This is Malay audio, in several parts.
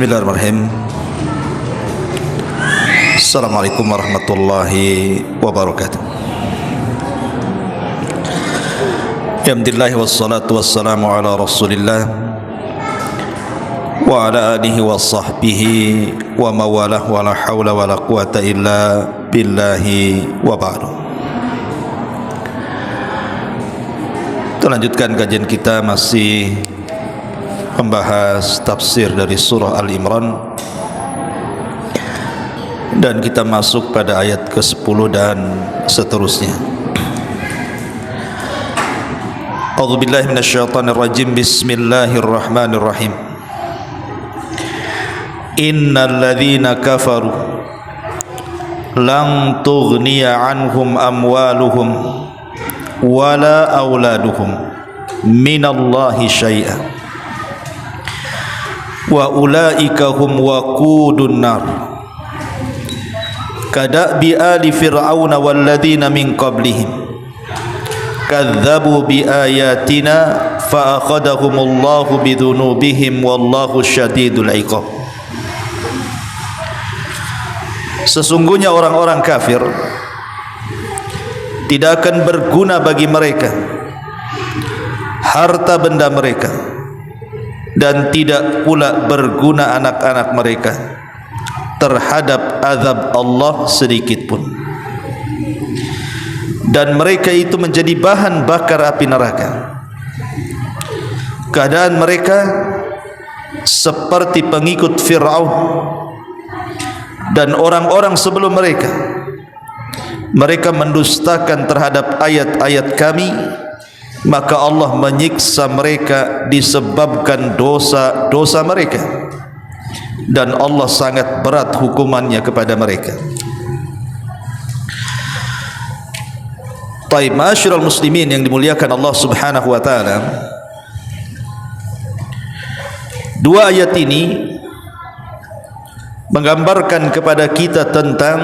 Bismillahirrahmanirrahim. Assalamualaikum warahmatullahi wabarakatuh. Alhamdulillah wassalatu wassalamu ala Rasulillah wa ala alihi wa sahbihi wa mawalah wa la hawla wa la quwata illa billahi wa ba'du. Kita lanjutkan kajian kita, masih membahas tafsir dari surah Al-Imran, dan kita masuk pada ayat ke-10 dan seterusnya. A'udzubillahi minasyaitonirrajim. Bismillahirrahmanirrahim. Innal ladzina kafaru lan tughniya anhum amwaluhum wala auladuhum minallahi syai'an wa ulaika hum waqudun nar kadabi ali fir'auna walladzina min qablihim kadzabu bi ayatina fa akhadahumullahu bidhunubihim wallahu syadidul iqab. Sesungguhnya orang-orang kafir tidak akan berguna bagi mereka harta benda mereka, dan tidak pula berguna anak-anak mereka terhadap azab Allah sedikit pun, dan mereka itu menjadi bahan bakar api neraka. Keadaan mereka seperti pengikut Fir'aun dan orang-orang sebelum mereka. Mereka mendustakan terhadap ayat-ayat kami, maka Allah menyiksa mereka disebabkan dosa-dosa mereka, dan Allah sangat berat hukumannya kepada mereka. Taib, ma'asyiral muslimin yang dimuliakan Allah Subhanahu wa taala, dua ayat ini menggambarkan kepada kita tentang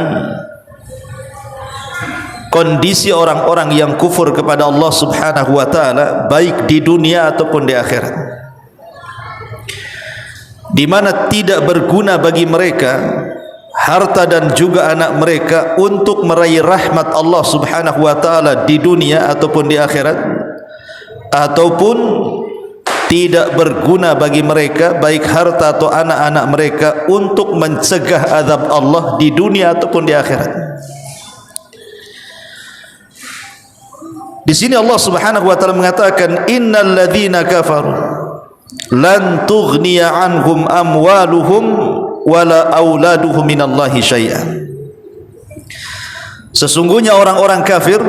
kondisi orang-orang yang kufur kepada Allah Subhanahu wa taala, baik di dunia ataupun di akhirat, di mana tidak berguna bagi mereka harta dan juga anak mereka untuk meraih rahmat Allah Subhanahu wa taala di dunia ataupun di akhirat, ataupun tidak berguna bagi mereka baik harta atau anak-anak mereka untuk mencegah azab Allah di dunia ataupun di akhirat. Di sini Allah Subhanahu wa taala mengatakan, innal ladzina kafaru lan tughniya anhum amwaluhum wala auladuhum minallahi syai'an. Sesungguhnya orang-orang kafir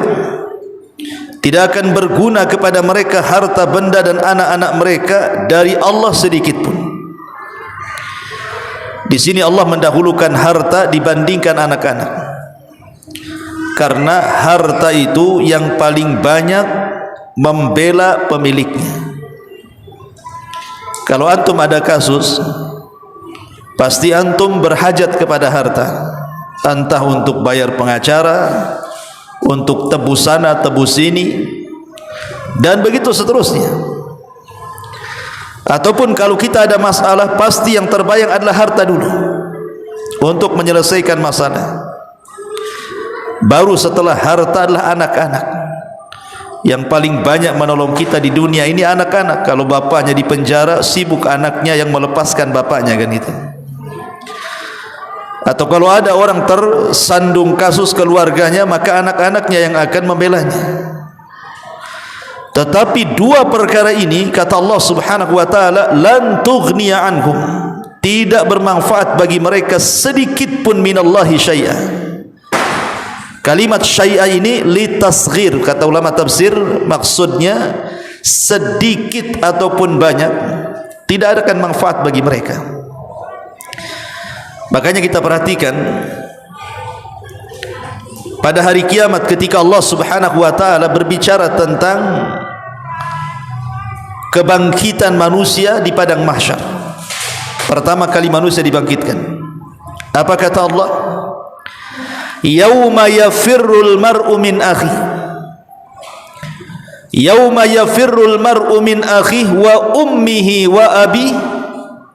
tidak akan berguna kepada mereka harta benda dan anak-anak mereka dari Allah sedikit pun. Di sini Allah mendahulukan harta dibandingkan anak-anak, karena harta itu yang paling banyak membela pemiliknya. Kalau antum ada kasus, pasti antum berhajat kepada harta, entah untuk bayar pengacara, untuk tebus sana tebus sini, dan begitu seterusnya. Ataupun kalau kita ada masalah, pasti yang terbayang adalah harta dulu untuk menyelesaikan masalah. Baru setelah harta adalah anak-anak. Yang paling banyak menolong kita di dunia ini anak-anak. Kalau bapaknya di penjara, sibuk anaknya yang melepaskan bapaknya, kan itu. Atau kalau ada orang tersandung kasus keluarganya, maka anak-anaknya yang akan membelanya. Tetapi dua perkara ini, kata Allah Subhanahu wa taala, lan tughniya anhum, tidak bermanfaat bagi mereka sedikit pun minallahi syai'a. Kalimat syai'a ini litasghir, kata ulama tafsir, maksudnya sedikit ataupun banyak tidak akan manfaat bagi mereka. Makanya kita perhatikan pada hari kiamat ketika Allah Subhanahu wa taala berbicara tentang kebangkitan manusia di padang mahsyar. Pertama kali manusia dibangkitkan, apa kata Allah? Yauma yafirrul mar'u min akhi, yauma yafirrul mar'u min akhi wa ummihi wa abi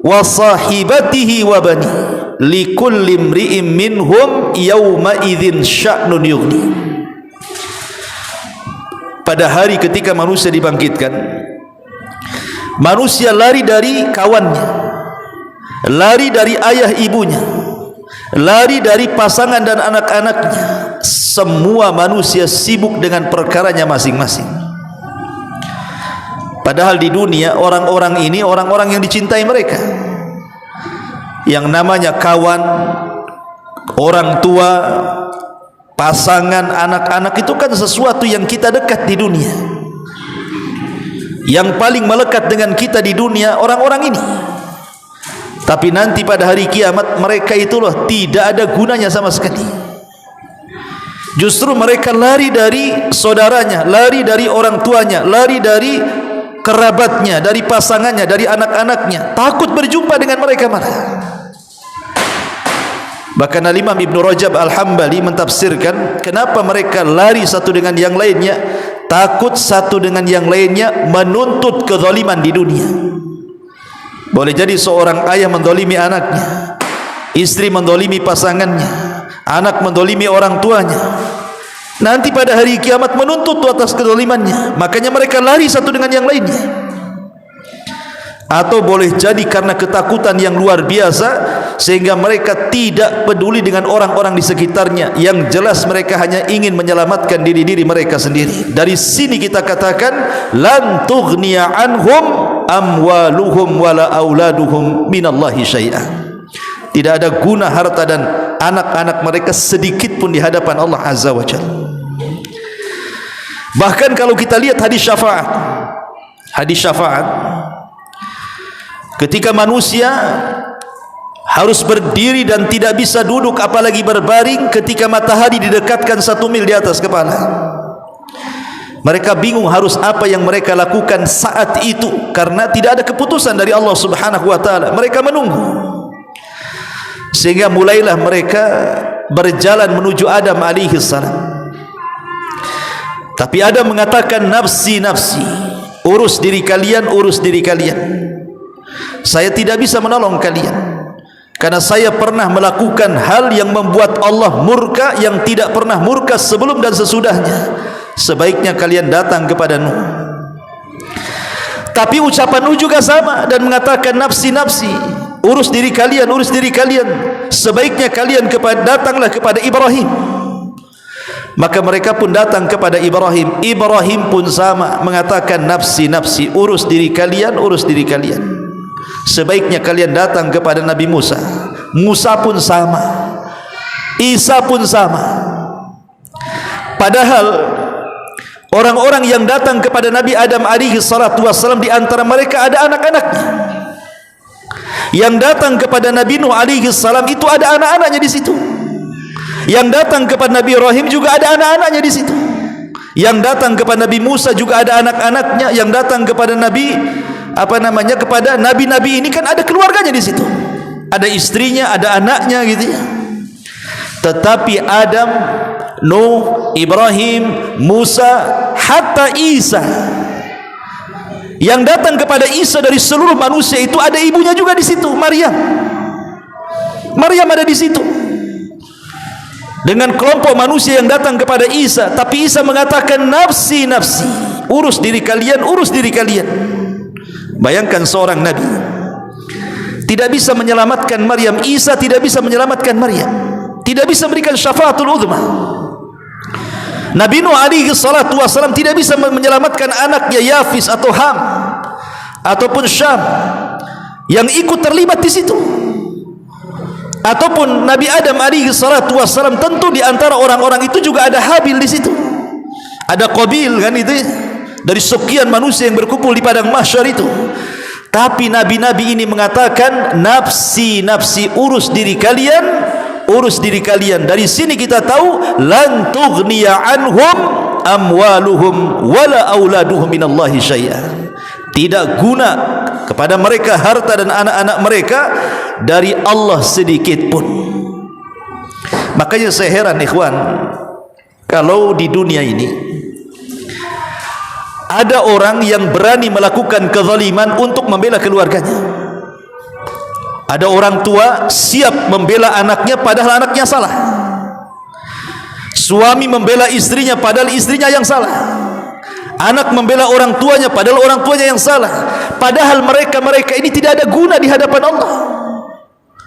wa sahibatihi wa bani likulli imri'in minhum yawma idzin sya'nun yughni. Pada hari ketika manusia dibangkitkan, manusia lari dari kawannya, lari dari ayah ibunya, lari dari pasangan dan anak-anaknya. Semua manusia sibuk dengan perkaranya masing-masing. Padahal di dunia orang-orang ini orang-orang yang dicintai mereka. Yang namanya kawan, orang tua, pasangan, anak-anak itu kan sesuatu yang kita dekat di dunia. Yang paling melekat dengan kita di dunia orang-orang ini. Tapi nanti pada hari kiamat mereka itulah tidak ada gunanya sama sekali. Justru mereka lari dari saudaranya, lari dari orang tuanya, lari dari kerabatnya, dari pasangannya, dari anak-anaknya, takut berjumpa dengan mereka malah. Bahkan Al-Imam Ibn Rajab Al-Hambali mentafsirkan kenapa mereka lari satu dengan yang lainnya, takut satu dengan yang lainnya menuntut kezaliman di dunia. Boleh jadi seorang ayah mendolimi anaknya, istri mendolimi pasangannya, anak mendolimi orang tuanya. Nanti pada hari kiamat menuntut atas kezalimannya. Makanya mereka lari satu dengan yang lainnya. Atau boleh jadi karena ketakutan yang luar biasa sehingga mereka tidak peduli dengan orang-orang di sekitarnya. Yang jelas mereka hanya ingin menyelamatkan diri-diri mereka sendiri. Dari sini kita katakan lan tughniya anhum amwaluhum wala auladuhum minallahi syai'an. Tidak ada guna harta dan anak-anak mereka sedikit pun di hadapan Allah Azza wa Jalla. Bahkan kalau kita lihat hadis syafaat, ketika manusia harus berdiri dan tidak bisa duduk apalagi berbaring ketika matahari didekatkan 1 mil di atas kepala, mereka bingung harus apa yang mereka lakukan saat itu karena tidak ada keputusan dari Allah Subhanahu wa taala. Mereka menunggu sehingga mulailah mereka berjalan menuju Adam alaihi salam. Tapi Adam mengatakan, nafsi nafsi, urus diri kalian, urus diri kalian. Saya tidak bisa menolong kalian karena saya pernah melakukan hal yang membuat Allah murka yang tidak pernah murka sebelum dan sesudahnya. Sebaiknya kalian datang kepada Nuh. Tapi ucapan Nuh juga sama dan mengatakan nafsi nafsi, urus diri kalian, urus diri kalian. Sebaiknya kalian datanglah kepada Ibrahim. Maka mereka pun datang kepada Ibrahim. Ibrahim pun sama mengatakan nafsi nafsi, urus diri kalian, urus diri kalian. Sebaiknya kalian datang kepada Nabi Musa. Musa pun sama, Isa pun sama. Padahal orang-orang yang datang kepada Nabi Adam alaihi salatu wassalam di antara mereka ada anak-anaknya. Yang datang kepada Nabi Nuh alaihi salam itu ada anak-anaknya di situ. Yang datang kepada Nabi Ibrahim juga ada anak-anaknya di situ. Yang datang kepada Nabi Musa juga ada anak-anaknya. Yang datang kepada kepada nabi-nabi ini kan ada keluarganya di situ. Ada istrinya, ada anaknya gitu ya. Tetapi Adam, Nuh, Ibrahim, Musa, hatta Isa, yang datang kepada Isa dari seluruh manusia itu ada ibunya juga di situ, Maryam. Maryam ada di situ. Dengan kelompok manusia yang datang kepada Isa, tapi Isa mengatakan nafsi nafsi, urus diri kalian, urus diri kalian. Bayangkan seorang nabi tidak bisa menyelamatkan Maryam, Isa tidak bisa menyelamatkan Maryam, tidak bisa memberikan syafaatul uzma. Nabi Nuh alaihi salatu wasalam tidak bisa menyelamatkan anaknya Yafis atau Ham ataupun Syam yang ikut terlibat di situ. Ataupun Nabi Adam alaihi salatu wassalam, tentu di antara orang-orang itu juga ada Habil di situ. Ada Qabil kan itu ya, dari sekian manusia yang berkumpul di padang mahsyar itu. Tapi nabi-nabi ini mengatakan nafsi nafsi, urus diri kalian, urus diri kalian. Dari sini kita tahu lan tughniya anhum amwaluhum wala auladuhum minallahi syai'an. Tidak guna kepada mereka harta dan anak-anak mereka dari Allah sedikit pun. Makanya saya heran ikhwan, kalau di dunia ini ada orang yang berani melakukan kezaliman untuk membela keluarganya. Ada orang tua siap membela anaknya padahal anaknya salah. Suami membela istrinya padahal istrinya yang salah. Anak membela orang tuanya padahal orang tuanya yang salah. Padahal mereka ini tidak ada guna di hadapan Allah.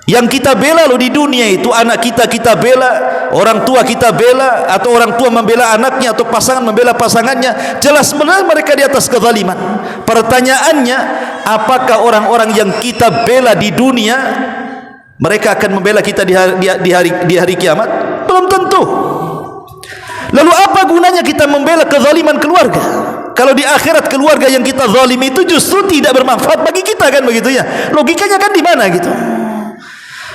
Yang kita bela loh di dunia itu anak kita bela, orang tua kita bela, atau orang tua membela anaknya, atau pasangan membela pasangannya. Jelas benar mereka di atas kezaliman. Pertanyaannya, apakah orang-orang yang kita bela di dunia mereka akan membela kita di hari kiamat? Belum tentu. Lalu apa gunanya kita membela kezaliman keluarga? Kalau di akhirat keluarga yang kita zalim itu justru tidak bermanfaat bagi kita, kan begitu ya? Logikanya kan di mana gitu?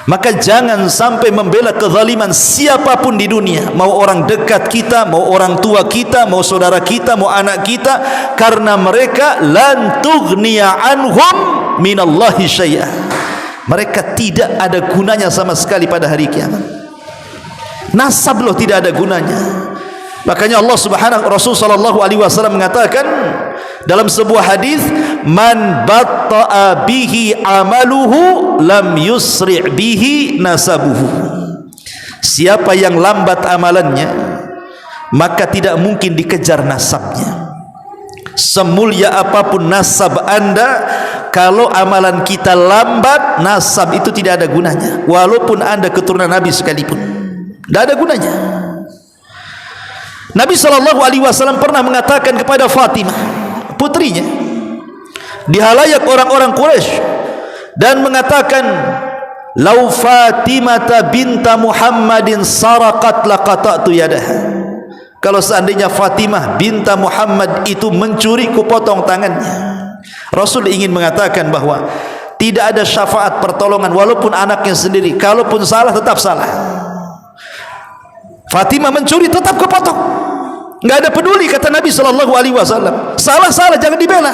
Maka jangan sampai membela kezaliman siapapun di dunia, mau orang dekat kita, mau orang tua kita, mau saudara kita, mau anak kita, karena mereka lan tughniya anhum minallahi syai'a. Mereka tidak ada gunanya sama sekali pada hari kiamat. Nasab loh tidak ada gunanya. Makanya Allah Rasul sallallahu alaihi wasallam mengatakan dalam sebuah hadis, man batta'a bihi amaluhu lam yusri' bihi nasabuhu. Siapa yang lambat amalannya maka tidak mungkin dikejar nasabnya. Semulia apapun nasab Anda, kalau amalan kita lambat, nasab itu tidak ada gunanya. Walaupun Anda keturunan Nabi sekalipun, tidak ada gunanya. Nabi SAW pernah mengatakan kepada Fatimah, putrinya, di halayak orang-orang Quraisy, dan mengatakan, lau Fatimata binta Muhammadin saraqat laqata'tu yadaha. Kalau seandainya Fatimah binta Muhammad itu mencuri, kupotong tangannya. Rasul ingin mengatakan bahwa tidak ada syafaat pertolongan walaupun anaknya sendiri. Kalaupun salah tetap salah. Fatimah mencuri tetap kepotong, nggak ada peduli, kata Nabi SAW. Salah jangan dibela,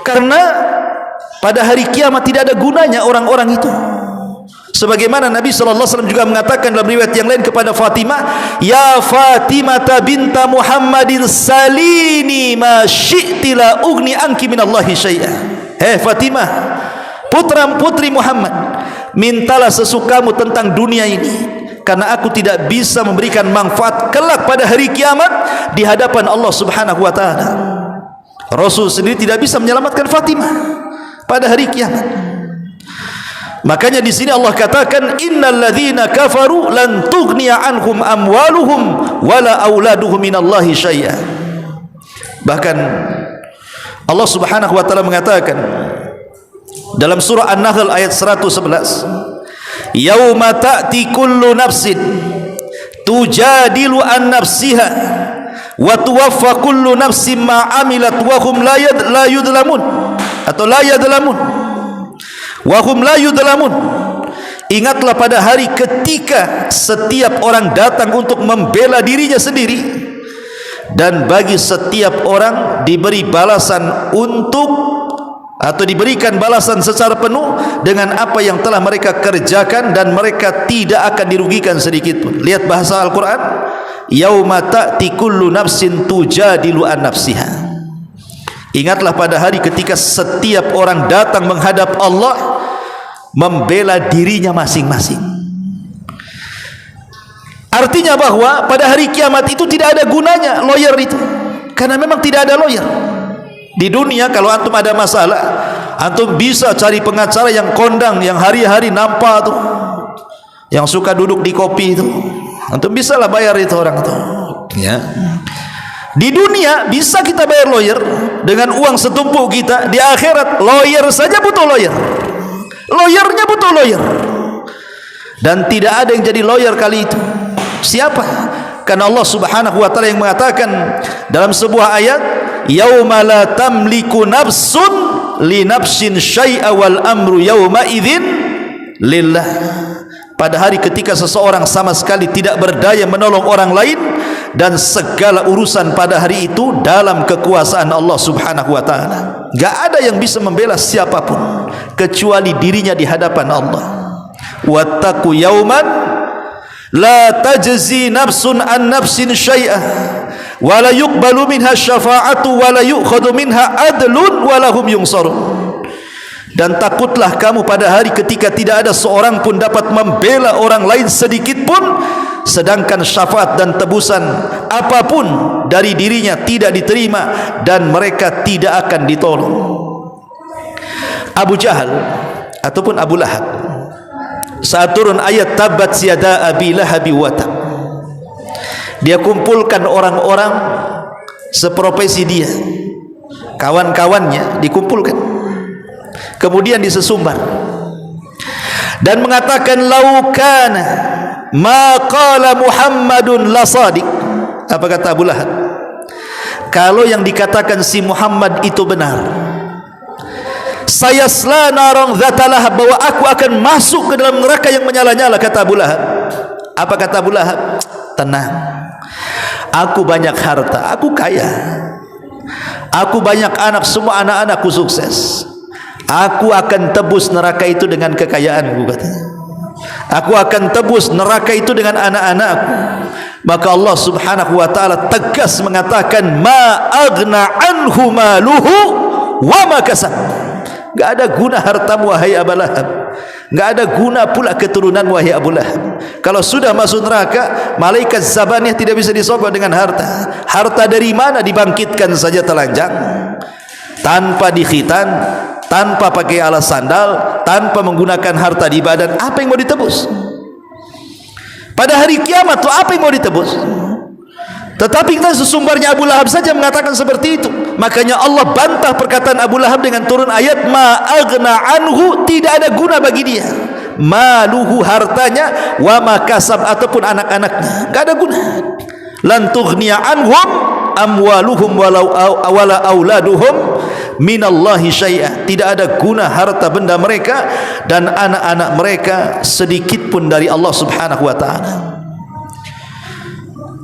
karena pada hari kiamat tidak ada gunanya orang-orang itu. Sebagaimana Nabi SAW juga mengatakan dalam riwayat yang lain kepada Fatimah, ya Fatimah binta Muhammadin salini ma syi'ti la ugni anki minallahi syai'a. Fatimah, putra-putri Muhammad, mintalah sesukamu tentang dunia ini, karena aku tidak bisa memberikan manfaat kelak pada hari kiamat di hadapan Allah Subhanahu wa taala. Rasul sendiri tidak bisa menyelamatkan Fatimah pada hari kiamat. Makanya di sini Allah katakan, innal ladzina kafaru lan tughniya anhum amwaluhum wala auladuhum minallahi syai'a. Bahkan Allah Subhanahu wa taala mengatakan dalam surah An-Nahl ayat 111, yauma ta'ti kullu nafsin tujadilu an nafsiha wa tuwaffa kullu nafsin ma amilat wa hum la yudlamun, atau la yadlamun, wa hum la yudlamun. Ingatlah pada hari ketika setiap orang datang untuk membela dirinya sendiri, dan bagi setiap orang diberi balasan untuk, atau diberikan balasan secara penuh dengan apa yang telah mereka kerjakan, dan mereka tidak akan dirugikan sedikit pun. Lihat bahasa Al-Quran, yauma ta'ti kullu nafsin tujadilu an nafsiha. Ingatlah pada hari ketika setiap orang datang menghadap Allah membela dirinya masing-masing. Artinya bahwa pada hari kiamat itu tidak ada gunanya lawyer itu, karena memang tidak ada lawyer. Di dunia kalau antum ada masalah, antum bisa cari pengacara yang kondang, yang hari-hari nampak tuh, yang suka duduk di kopi itu, antum bisa lah bayar itu orang itu, ya. Di dunia bisa kita bayar lawyer dengan uang setumpuk kita. Di akhirat lawyer saja butuh lawyer, lawyernya butuh lawyer, dan tidak ada yang jadi lawyer kali itu. Siapa? Karena Allah Subhanahu wa taala yang mengatakan dalam sebuah ayat, yauma la tamliku nafsun li nafsin syai'a wal amru yauma idzin lillah. Pada hari ketika seseorang sama sekali tidak berdaya menolong orang lain, dan segala urusan pada hari itu dalam kekuasaan Allah Subhanahu wa taala. Enggak ada yang bisa membela siapapun kecuali dirinya di hadapan Allah. Wattaqu yauman la tajzi nafsun an nafsin syai'ah wa la yuqbalu minha syafa'atu wa la yu'khadhu minha adlun wa lahum yunsarun. Dan takutlah kamu pada hari ketika tidak ada seorang pun dapat membela orang lain sedikit pun, sedangkan syafaat dan tebusan apapun dari dirinya tidak diterima dan mereka tidak akan ditolong. Abu Jahal ataupun Abu Lahab, saat turun ayat tabat yada abi lahabi wa tab, dia kumpulkan orang-orang seprofesi dia, kawan-kawannya dikumpulkan, kemudian disesumbar dan mengatakan laukana ma qala Muhammadun la sadiq. Apa kata Abu Lahab? Kalau yang dikatakan si Muhammad itu benar, sayasla narang dzatalah, bahwa aku akan masuk ke dalam neraka yang menyala-nyala, kata Abu Lahab. Apa kata Abu Lahab? Tenang, aku banyak harta, aku kaya, aku banyak anak, semua anak-anakku sukses, aku akan tebus neraka itu dengan kekayaanku, katanya. Aku akan tebus neraka itu dengan anak-anakku. Maka Allah subhanahu wa ta'ala tegas mengatakan, ma aghna anhu maluhu wa ma kasab. Gak ada guna hartamu wahai Abu Lahab, gak ada guna pula keturunan wahai Abu Lahab. Kalau sudah masuk neraka, malaikat Zabaniyah tidak bisa disogok dengan harta. Harta dari mana? Dibangkitkan saja telanjang, tanpa dikhitan, tanpa pakai alas sandal, tanpa menggunakan harta di badan. Apa yang mau ditebus? Pada hari kiamat tuh apa yang mau ditebus? Tetapi kita sesumbarnya Abu Lahab saja mengatakan seperti itu. Makanya Allah bantah perkataan Abu Lahab dengan turun ayat ma aghna anhu, tidak ada guna bagi dia, maluhu hartanya, wa ma kasab ataupun anak-anaknya, enggak ada guna. Lan tughniya anhum amwaluhum wala auladuhum minallahi syai'a. Tidak ada guna harta benda mereka dan anak-anak mereka sedikit pun dari Allah subhanahu wa ta'ala.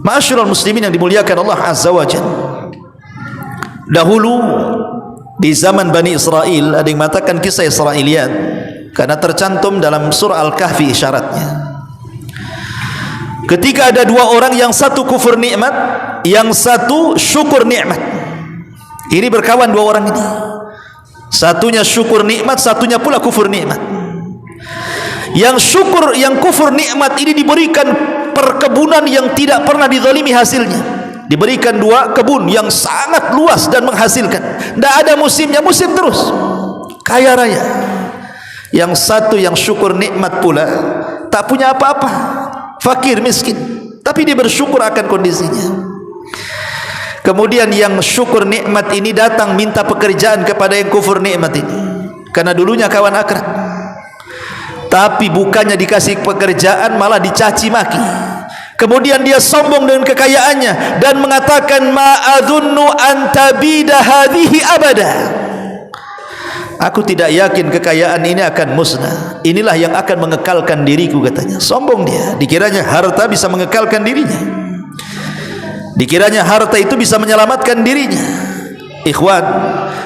Ma'asyiral muslimin yang dimuliakan Allah azza wa jalla, dahulu di zaman Bani Israel, ada yang mengatakan kisah Israiliyat karena tercantum dalam surah Al-Kahfi isyaratnya. Ketika ada dua orang, yang satu kufur nikmat, yang satu syukur nikmat. Ini berkawan dua orang ini, satunya syukur nikmat, satunya pula kufur nikmat. Yang syukur, yang kufur nikmat ini diberikan perkebunan yang tidak pernah dizalimi hasilnya. Diberikan dua kebun yang sangat luas dan menghasilkan, tidak ada musimnya, musim terus, kaya raya. Yang satu yang syukur nikmat pula tak punya apa-apa, fakir miskin, tapi dia bersyukur akan kondisinya. Kemudian yang syukur nikmat ini datang minta pekerjaan kepada yang kufur nikmat ini, karena dulunya kawan akrab, tapi bukannya dikasih pekerjaan malah dicaci maki. Kemudian dia sombong dengan kekayaannya dan mengatakan ma adzunnu an tabida hadhihi abada. Aku tidak yakin kekayaan ini akan musnah. Inilah yang akan mengekalkan diriku, katanya. Sombong dia, dikiranya harta bisa mengekalkan dirinya, dikiranya harta itu bisa menyelamatkan dirinya. Ikhwan,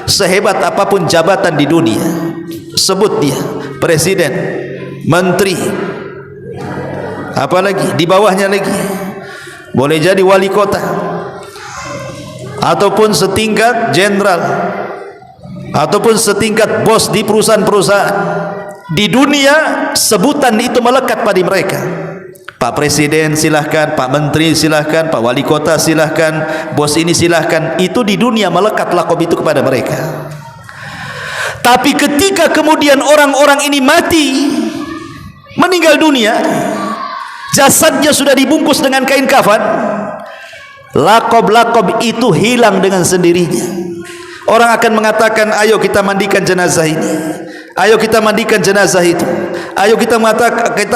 sehebat apapun jabatan di dunia, sebut dia presiden, menteri, apalagi di bawahnya lagi, boleh jadi wali kota ataupun setingkat jenderal ataupun setingkat bos di perusahaan-perusahaan di dunia, sebutan itu melekat pada mereka. Pak presiden silahkan, Pak menteri silahkan, Pak wali kota silahkan, bos ini silahkan. Itu di dunia melekat lakob itu kepada mereka. Tapi ketika kemudian orang-orang ini mati, meninggal dunia, jasadnya sudah dibungkus dengan kain kafan, lakob-lakob itu hilang dengan sendirinya. Orang akan mengatakan, ayo kita mandikan jenazah ini, ayo kita mandikan jenazah itu, ayo kita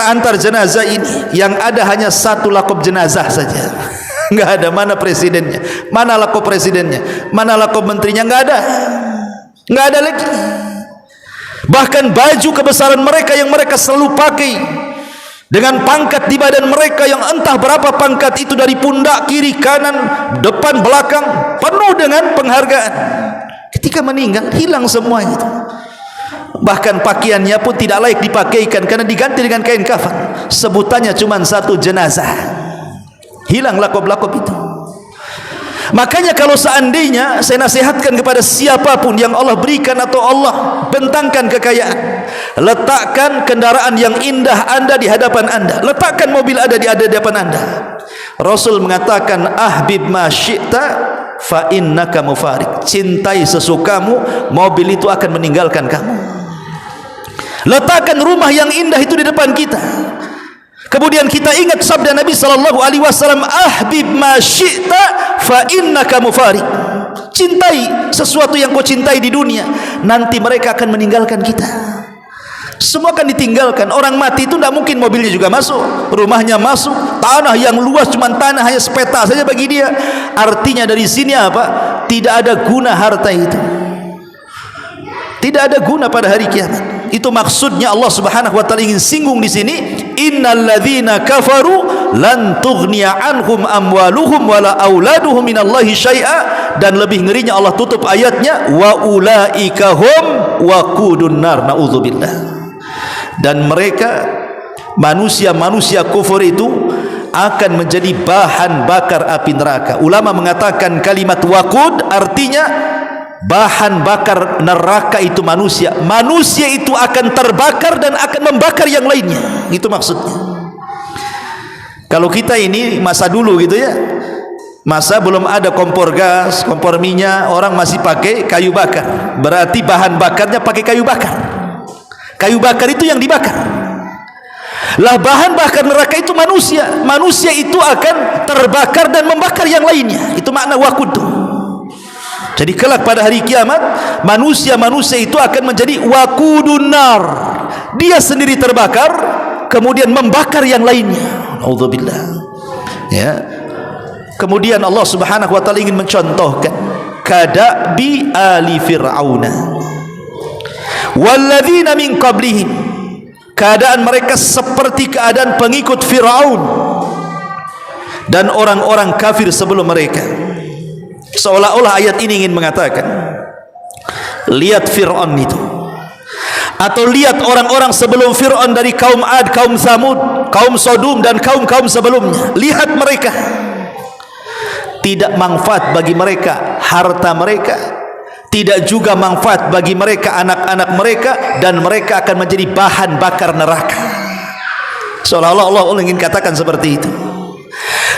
antar jenazah ini. Yang ada hanya satu lakob jenazah saja, enggak ada. Mana presidennya, mana lakob presidennya, mana lakob menterinya, enggak ada, enggak ada lagi. Bahkan baju kebesaran mereka yang mereka selalu pakai, dengan pangkat di badan mereka yang entah berapa pangkat itu, dari pundak, kiri, kanan, depan, belakang, penuh dengan penghargaan, ketika meninggal hilang semua itu. Bahkan pakaiannya pun tidak layak dipakaikan karena diganti dengan kain kafan. Sebutannya cuma satu, jenazah. Hilang lakob-lakob itu. Makanya kalau seandainya saya nasihatkan kepada siapapun yang Allah berikan atau Allah bentangkan kekayaan, letakkan kendaraan yang indah Anda di hadapan Anda, letakkan mobil ada di hadapan Anda. Rasul mengatakan, ahbib ma syi'ta fa innaka mufarik. Cintai sesukamu, mobil itu akan meninggalkan kamu. Letakkan rumah yang indah itu di depan kita. Kemudian kita ingat sabda Nabi sallallahu alaihi wasallam, ahbib ma syi'ta fa innaka mufarik. Cintai sesuatu yang kau cintai di dunia, nanti mereka akan meninggalkan kita. Semua akan ditinggalkan. Orang mati itu tidak mungkin mobilnya juga masuk, rumahnya masuk, tanah yang luas cuma tanah hanya sepeta saja bagi dia. Artinya dari sini apa? Tidak ada guna harta itu. Tidak ada guna pada hari kiamat. Itu maksudnya Allah Subhanahu wa taala ingin singgung di sini, innal ladzina kafaru lan tughniya anhum amwaluhum wala auladuhum minallahi syai'a. Dan lebih ngerinya Allah tutup ayatnya, wa ulaika hum waqudun nar, naudzubillah. Dan mereka manusia-manusia kufur itu akan menjadi bahan bakar api neraka. Ulama mengatakan kalimat waqud artinya bahan bakar neraka itu manusia. Manusia itu akan terbakar dan akan membakar yang lainnya. Itu maksudnya. Kalau kita ini masa dulu gitu ya, masa belum ada kompor gas, kompor minyak, orang masih pakai kayu bakar. Berarti bahan bakarnya pakai kayu bakar. Kayu bakar itu yang dibakar. Lah bahan bakar neraka itu manusia. Manusia itu akan terbakar dan membakar yang lainnya. Itu makna waqud. Jadi kelak pada hari kiamat, manusia-manusia itu akan menjadi waqudun nar. Dia sendiri terbakar, kemudian membakar yang lainnya. Naudzubillah. Ya. Kemudian Allah Subhanahu wa taala ingin mencontohkan kadabi ali fir'auna walladzina min qablihim. Keadaan mereka seperti keadaan pengikut Firaun dan orang-orang kafir sebelum mereka. Seolah-olah ayat ini ingin mengatakan, lihat Fir'aun itu, atau lihat orang-orang sebelum Fir'aun dari kaum Ad, kaum Samud, kaum Sodom dan kaum-kaum sebelumnya. Lihat mereka, tidak manfaat bagi mereka harta mereka, tidak juga manfaat bagi mereka anak-anak mereka, dan mereka akan menjadi bahan bakar neraka. Seolah-olah Allah ingin katakan seperti itu.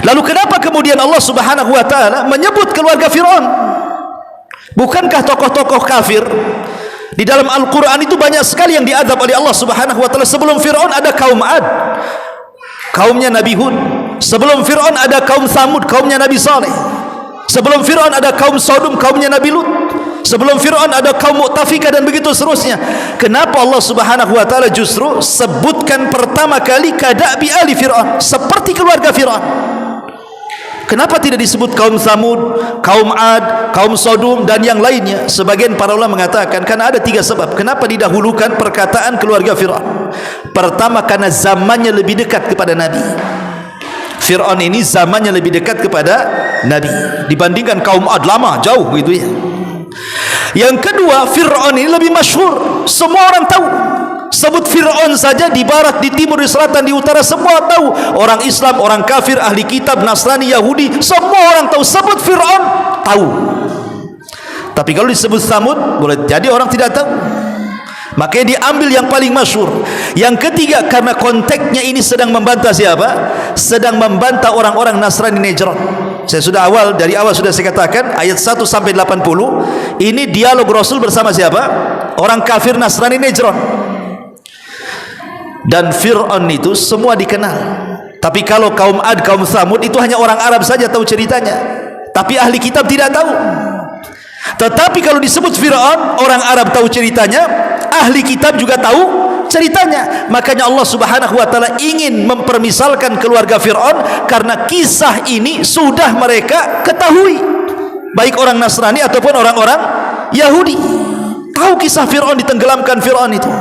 Lalu kenapa kemudian Allah Subhanahu wa taala menyebut keluarga Firaun? Bukankah tokoh-tokoh kafir di dalam Al-Qur'an itu banyak sekali yang diazab oleh Allah Subhanahu wa taala? Sebelum Firaun ada kaum Ad, kaumnya Nabi Hud. Sebelum Firaun ada kaum Samud, kaumnya Nabi Saleh. Sebelum Firaun ada kaum Sodom, kaumnya Nabi Lut. Sebelum Firaun ada kaum Mu'tafikah dan begitu seterusnya. Kenapa Allah Subhanahu wa taala justru sebutkan pertama kali kadabi ali Firaun, seperti keluarga Firaun? Kenapa tidak disebut kaum Samud, kaum Ad, kaum Sodom dan yang lainnya? Sebagian para ulama mengatakan karena ada 3 sebab. Kenapa didahulukan perkataan keluarga Firaun? Pertama, karena zamannya lebih dekat kepada Nabi. Firaun ini zamannya lebih dekat kepada Nabi dibandingkan kaum Ad, lama jauh gitu ya. Yang kedua, Firaun ini lebih masyhur, semua orang tahu. Sebut Firaun saja, di barat, di timur, di selatan, di utara, semua tahu. Orang Islam, orang kafir, ahli kitab, Nasrani, Yahudi, semua orang tahu. Sebut Firaun, tahu. Tapi kalau disebut Samud, boleh jadi orang tidak tahu. Makanya diambil yang paling masyhur. Yang ketiga, karena konteksnya ini sedang membantah siapa? Sedang membantah orang-orang Nasrani Najran. Saya sudah dari awal sudah saya katakan, ayat 1 sampai 80 ini dialog Rasul bersama siapa? Orang kafir Nasrani Najran. Dan Fir'aun itu semua dikenal. Tapi kalau kaum Ad, kaum Samud itu hanya orang Arab saja tahu ceritanya, tapi ahli kitab tidak tahu. Tetapi kalau disebut Fir'aun, orang Arab tahu ceritanya, ahli kitab juga tahu ceritanya. Makanya Allah Subhanahu wa taala ingin mempermisalkan keluarga Fir'aun karena kisah ini sudah mereka ketahui, baik orang Nasrani ataupun orang-orang Yahudi. Tahu kisah Fir'aun, ditenggelamkan Fir'aun itu.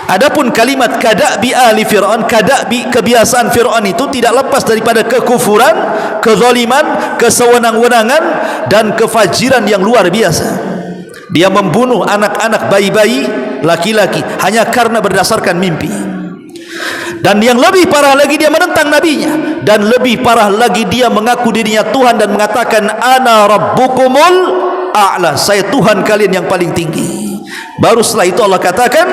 Adapun kalimat kadabi ali Fir'aun, kadabi kebiasaan Fir'aun itu tidak lepas daripada kekufuran, kezaliman, kesewenang-wenangan dan kefajiran yang luar biasa. Dia membunuh anak-anak bayi-bayi laki-laki hanya karena berdasarkan mimpi. Dan yang lebih parah lagi, dia menentang nabinya. Dan lebih parah lagi, dia mengaku dirinya Tuhan dan mengatakan ana rabbukumul a'la, saya Tuhan kalian yang paling tinggi. Baru setelah itu Allah katakan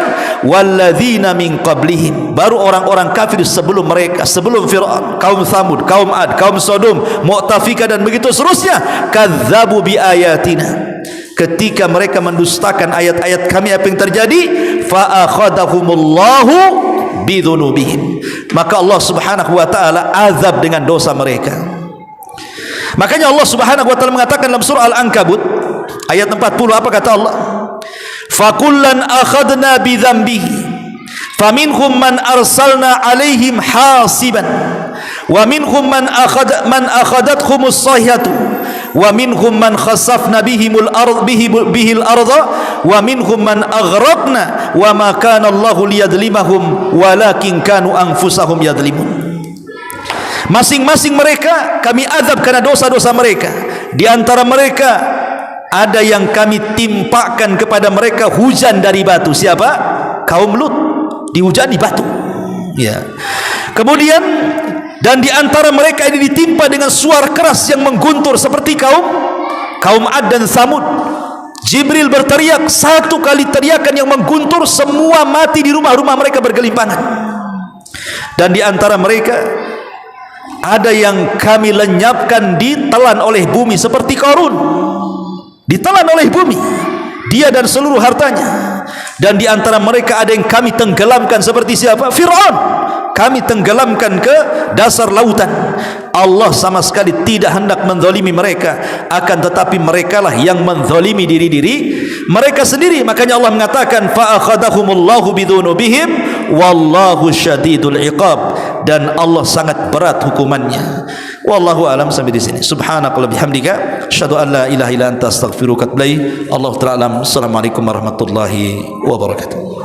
walladzina min qablihim, baru orang-orang kafir sebelum mereka, sebelum Fir'aun, kaum Thamud, kaum Ad, kaum Sodom, Mu'tafikah dan begitu seterusnya, kadzabu bi ayatina, ketika mereka mendustakan ayat-ayat kami, apa yang terjadi? Fa akhadahumullahu bidzunubihim, maka Allah Subhanahu wa taala azab dengan dosa mereka. Makanya Allah Subhanahu wa taala mengatakan dalam surah Al-Ankabut ayat 40, apa kata Allah? Fakullan akhadna bidzambihi faminhum man arsalna alaihim hasiban wa minhum man akhadathumus sayhatu wa minhum man khasafna bihil arda wa minhum man aghraqna wa ma kana Allahu liyadlimahum walakin kanu anfusahum yadlimun. Masing-masing mereka kami azab karena dosa-dosa mereka. Di antara mereka ada yang kami timpakan kepada mereka hujan dari batu. Siapa? Kaum Lut, dihujani batu. Ya. Kemudian dan di antara mereka ini ditimpa dengan suara keras yang mengguntur seperti kaum Ad dan Thamud. Jibril berteriak, satu kali teriakan yang mengguntur, semua mati di rumah-rumah mereka bergelimpangan. Dan di antara mereka ada yang kami lenyapkan, ditelan oleh bumi seperti Qarun, ditelan oleh bumi, dia dan seluruh hartanya. Dan di antara mereka ada yang kami tenggelamkan seperti siapa? Fir'aun, kami tenggelamkan ke dasar lautan. Allah sama sekali tidak hendak menzalimi mereka, akan tetapi merekalah yang menzalimi diri-diri mereka sendiri. Makanya Allah mengatakan fa akhadahumullahu bidzunubihim wallahu syadidul iqab, dan Allah sangat berat hukumannya. Wallahu alam. Sampai di sini. Subhanakallahumma bihamdika asyhadu an la ilaha illa anta astaghfiruka wa atubu ilaik. Allahu ta'ala alam. Assalamualaikum warahmatullahi wabarakatuh.